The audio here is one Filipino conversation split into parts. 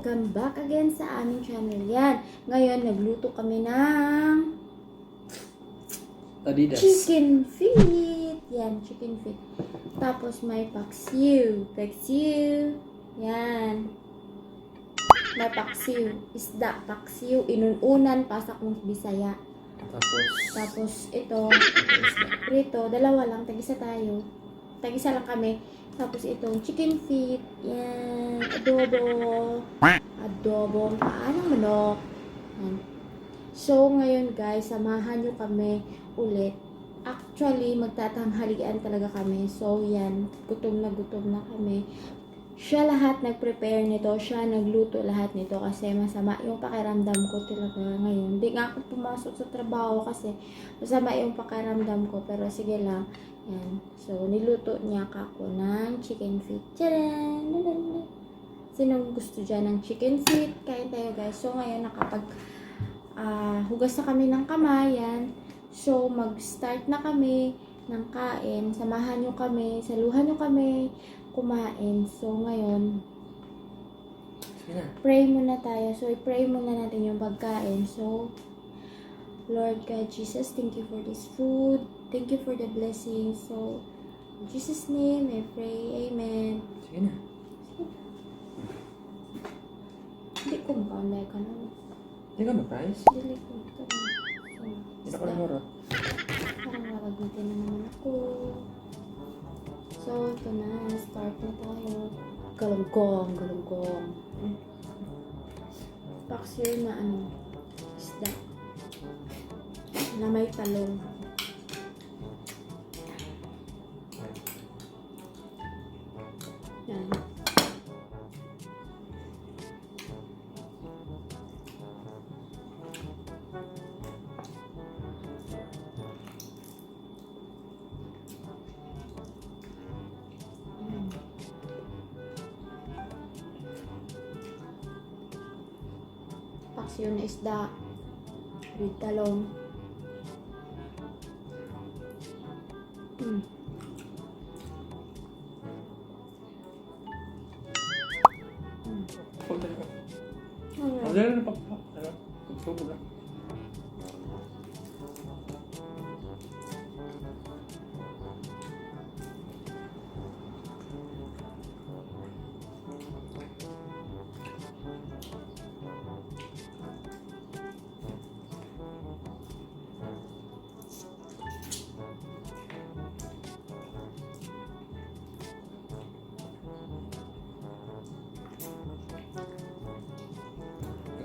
Welcome back again sa aming channel. Yan. Ngayon, nagluto kami ng Adidas. chicken feet. Yan, chicken feet. Tapos may paksiw. Paksiw. Yan. May paksiw. Isda, paksiw. Inununan, pasak ng Bisaya. Tapos ito, isda prito. Dalawa lang, tag-isa tayo. Tag-isa lang kami. Tapos itong chicken feet. Yan. Adobo. Adobo. Ang paa ng manok. Yan. So, ngayon guys, samahan nyo kami ulit. Actually, magtatanghalian talaga kami. So, yan. Gutom na kami. Siya lahat nag-prepare nito. Siya nagluto lahat nito kasi masama yung pakiramdam ko talaga ngayon. Hindi nga ako pumasok sa trabaho kasi masama yung pakiramdam ko. Pero sige lang. Yan. So, niluto niya ako ng chicken feet. Tcharan! Sinong gusto dyan ng chicken feet? Kain tayo guys. So, ngayon hugas na kami ng kamay. Yan. So, mag-start na kami ng kain. Samahan nyo kami. Saluhan nyo kami kumain. So, ngayon, pray muna tayo. So, i-pray muna natin yung pagkain. So, Lord God Jesus, thank you for this food. Thank you for the blessing. So, in Jesus' name, I pray. Amen. Sige na. Hindi ko makanday ka na. Hindi ka mag-price? Dili ko. Ito na. So, Hindi ka namurot. parang naragitin na naman ako. So, ito na. Start na tayo. Galunggong. Paksiw na isda. Na may talong. Yan. Paksiw na isda. With talong. Ano na pagsubo lang.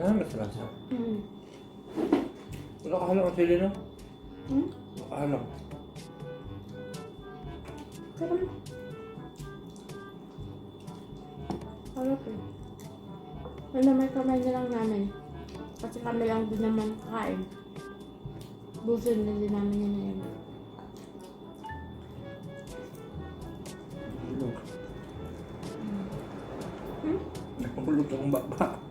Ano ba sa lasa? Wala ka halang ang sili, no? Wala ka halang. Sarap. Sarap eh. Ano may kamay na lang namin. Kasi kami lang din naman kakain. Busin na din namin yun na yun. Nakahulog akong baba.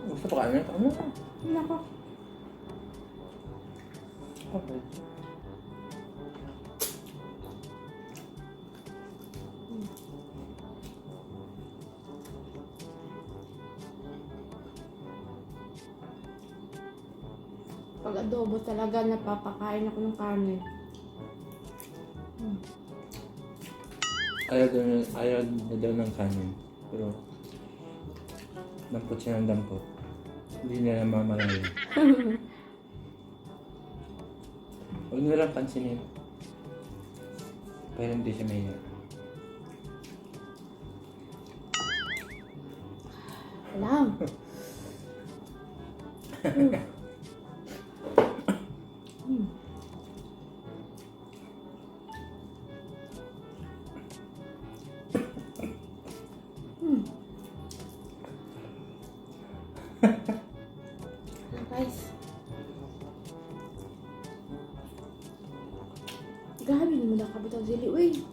Gusto pa kanin? Ano? Nako. Okay. Pag adobo talaga, napapakain ako ng kanin. Ayaw na daw ng kanin. pero dampot siya ng dampot. Hindi nila mamalaya. Huwag nyo lang pansinin. Pero hindi siya mahiya. Lang. Guys. Grabe naman nakabitaw sili. Uy.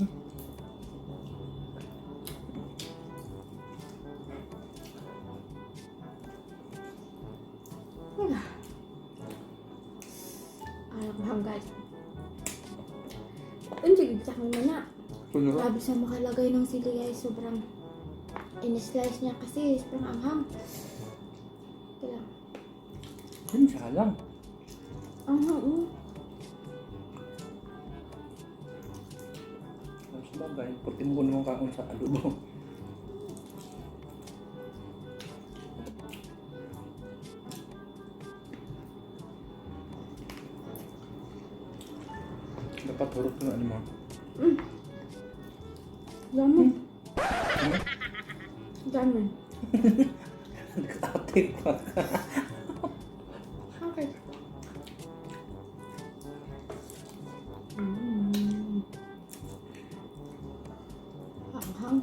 Wala. Alam ko hanggang. Unti, gigit ako naman na. Puno ka? Grabe sa makalagay ng sili guys. Sobrang in-slice niya kasi. Sobrang anghang. Ito lang. Yun siya lang. Anghang. Sabagay, puti mo ko naman kakon sa adobo. Dapat hurot ko na ano mo. Dami. Dami. Nag-ate pa ka. Okay. Anghang.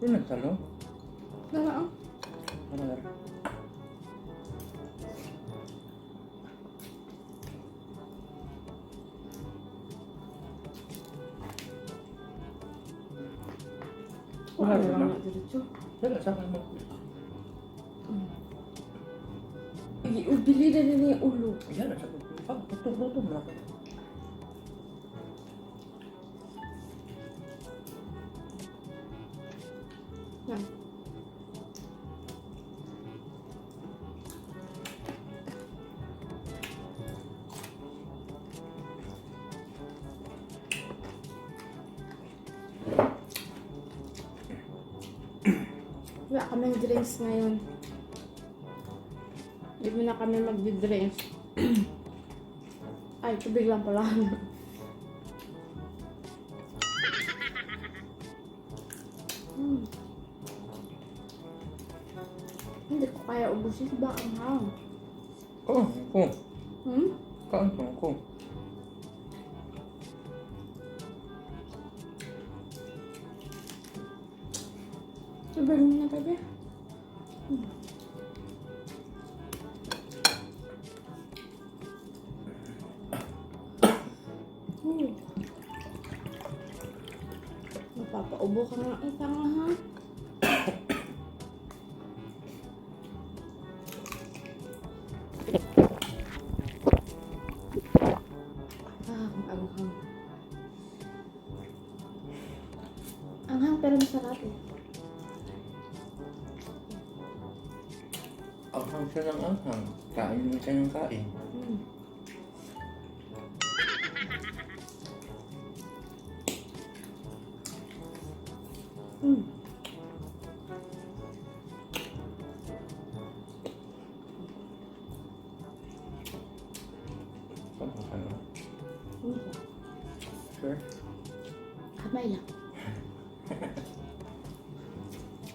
Ano nagsalo? Wala. Ano na? Wala Wala lang na. na diretso. Wala, sa akin mo. Bili na nila yung ulo. Yan, sa akin. Puto mo. Yan. Wala kaming drinks ngayon. Hindi mo na kami magdi-drinks. Ay, tubig lang pala. Hindi ko kaya ubusin ba ang hang. Oo, ako. Kaan ko ako. Tubig mo na, bebe. Napapaubo ka nga itang ha. Anghang. Anghang pero masarap eh. Anghang siya ng anghang. Kain mo siya ng kain. Ano? Sure. Kamay lang.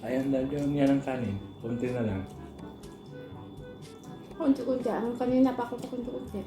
Ayan na yung niya ng kanin. Kunti na lang. Kunti-kunti. Ang kanina pa ako pa kunti-kunti.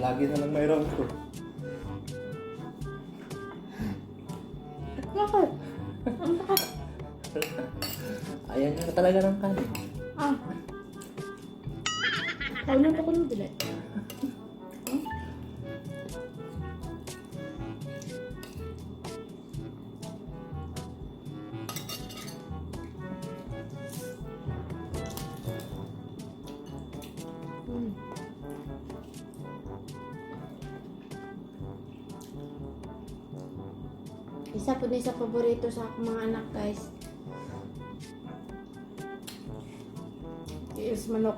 Lagi na lang mayroon ko. Bakit? Ang lakas. Ayan na talaga ng kanin. Ah. Kaunan ako ng bilet. Isa po din sa paborito sa akong mga anak, guys. Is manok.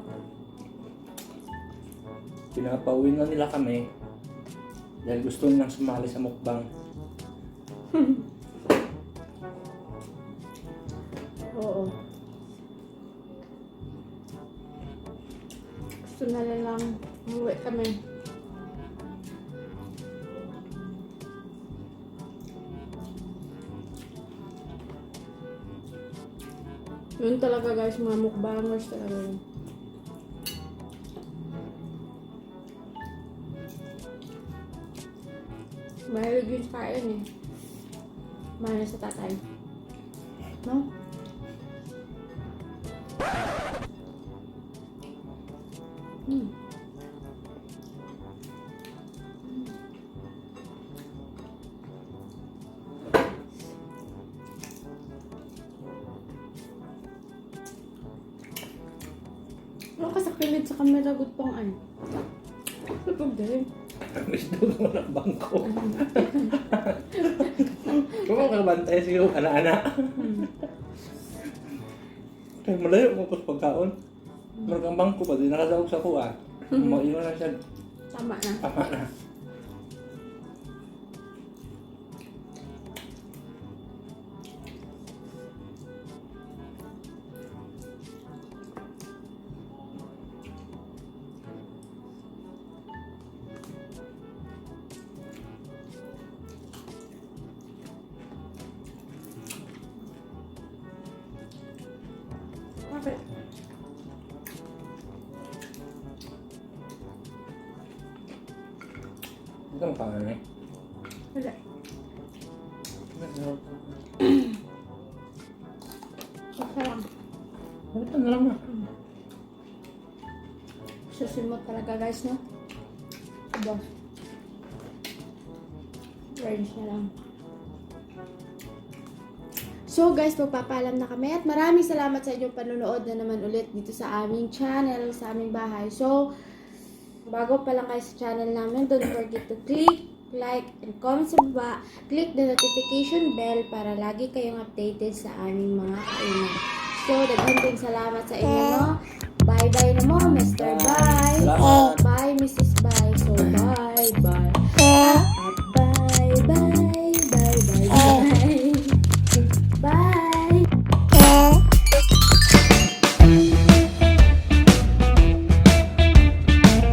Pinapauwi na nila kami dahil gusto nilang sumali sa mukbang. Oo. Gusto na lang umuwi kami. Yun talaga, guys, mga mukbangers talaga yun. Mahilig yun sa kain eh. Mahal sa tatay. No? Ano ka sa kilid sa camera good pang ano? Kapag din. Gusto ko ng bangko. Kung makabantay siya yung ana-ana. Kaya malayo mo pa sa pagkaon. Margang bangko pa, di nakadawag sa kuha. Mag-iwan na siya. Tama na. Tama na. Bakit? Hindi ka makain eh. Wala. Basta lang. Ano na lang na. Susimot talaga, guys, no? Boss. Range na lang. So guys, magpapaalam na kami at maraming salamat sa inyong panonood na naman ulit dito sa aming channel, sa aming bahay. So, bago pa lang kayo sa channel namin, don't forget to click, like, and comment sa baba. Click the notification bell para lagi kayong updated sa aming mga kainan. So, daghang salamat sa inyo, no? Bye-bye na mo, Mr. Bye! Salamat. Bye, Mrs.